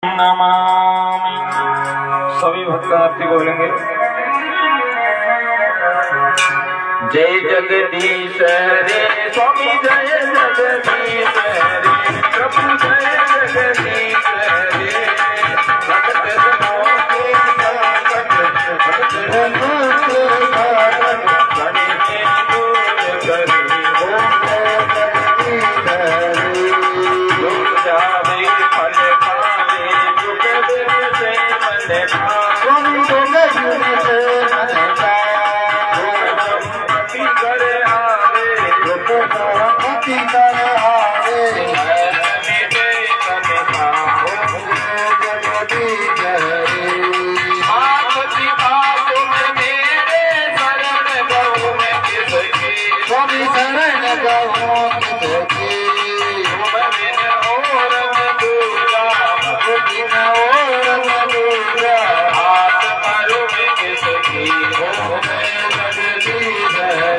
नमामि। सभी भक्त आरती बोलेंगे। जय जगदीश रे स्वामी, जय जगदीश रे प्रभु, जय जगदीश रे भक्त जनों के संकट, भक्त जनों के साधन, बने दूर करी हो जगदीश रे। लोग जावे फल पावे, दुख दिन से मन स्वामी दुख दिन से मन संपत्ति कर आवे, संपत्ति कर आवे, मिटे तन पाओ जगदीश रे। आपति बातों में मेरे शरण गहूँ में किसकी, स्वामी शरण गहूँ किसकी। तुम बिन और न दूजा, बिन और न दूजा, हाथ मारो में किसकी हो जगदीश रे।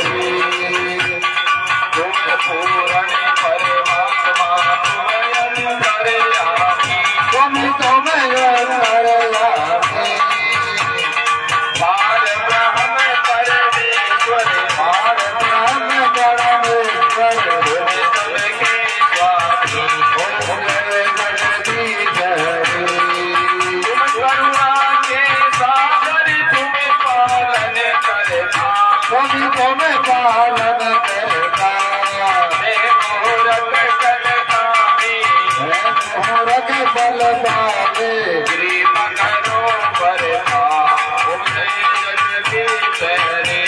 तुम पूर्ण परमात्मा, तुम अंतर्यामी, स्वामी तुम अंतर्यामी। पार ब्रह्म परमेश्वर, पार ब्रह्म परमेश्वर, तुम सबके स्वामी हो जगदीश रे। तुम करुणा के सागर, तुम पालन करता, स्वामी तुम पालन करता। मैं मोरक कलकामी, मैं मोरक कलकामी, कृपा करो बरपा हो जगदीश रे।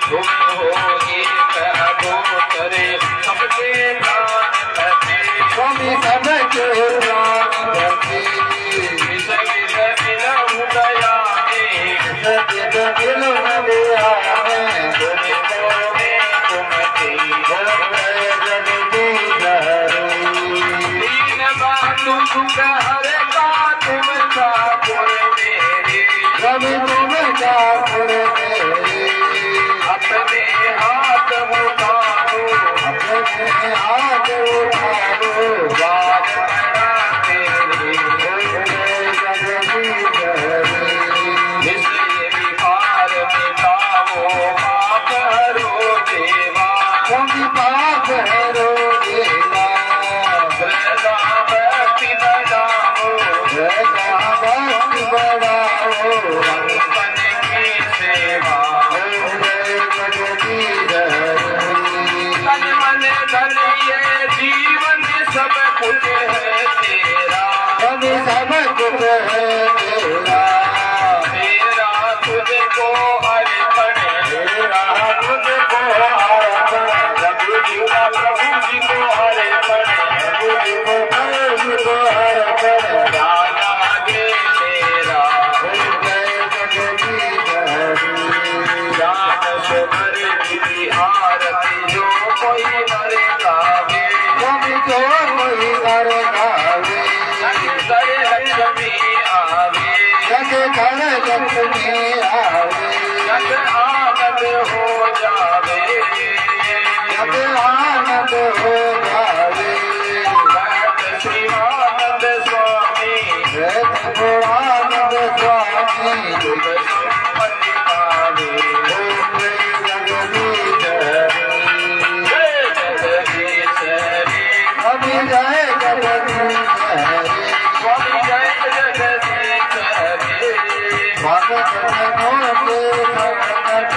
तुम हो एक अगोचरे, सबके प्राणपति, स्वामी सबके प्राणपति। विष विष विलहु दया में, विष विलहु दया में, तुम मोरे तुमति हो जगदीश रे। दीन बंधु सुख हरता, तुम ठाकुर मेरे, स्वामी तुम ठाकुर मेरे। अपने हाथ उठाओ, अपने हाथ उठाओ, बात बड़ा तेरे हो जगदीश रे। इसलिए विकार मिटाओ, पाप हरो देवा, स्वामी पाप हरो देवा। श्रद्धा भक्ति बढ़ाओ, श्रद्धा भक्ति बढ़ाओ, संतन की सेवा हो जगदीश रे। तन मन धन ये जीवन सब कुछ है तेरा, स्वामी सब कुछ है तेरा। मेरा तुझको अर्पण, मेरा तुझको अर्पण, प्रभु जी को अर्पण, प्रभु जी को अर्पण। ज्ञान आगे तेरा हो जगदीश रे। ज्ञान सुमर की आरती, जो कोई नर गावे, स्वामी जो कोई नर गावे, जग कर लक्ष्मी आवे, जग कर लक्ष्मी आवे, जग आनंद हो जावे, जग आनंद हो जावे। भक्त शिवानंद स्वामी, भक्त शिवानंद स्वामी, तुम संपत्ति पावे हो जगदीश रे। जय जगदीश रे, स्वामी जय जगदीश रे, स्वामी जय जगदीश रे। भक्त जनों के संकट,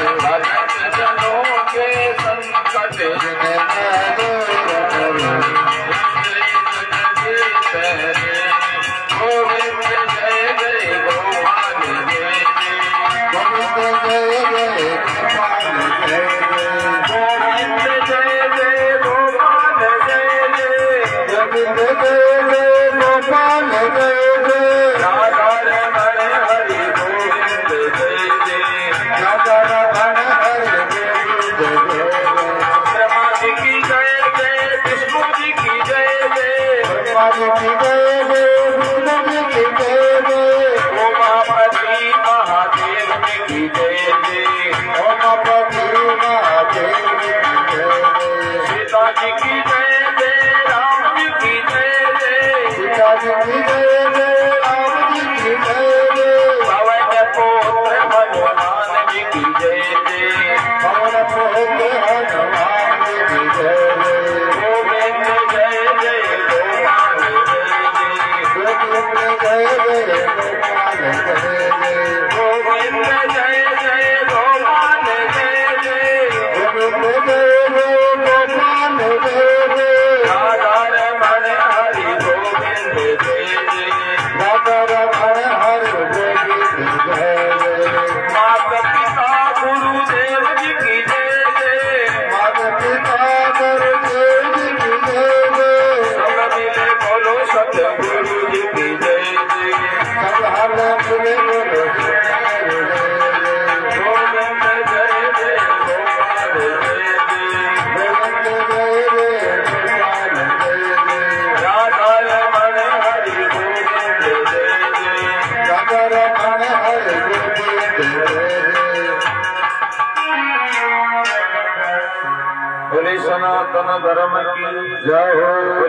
बोले सनातन धर्म की जय हो।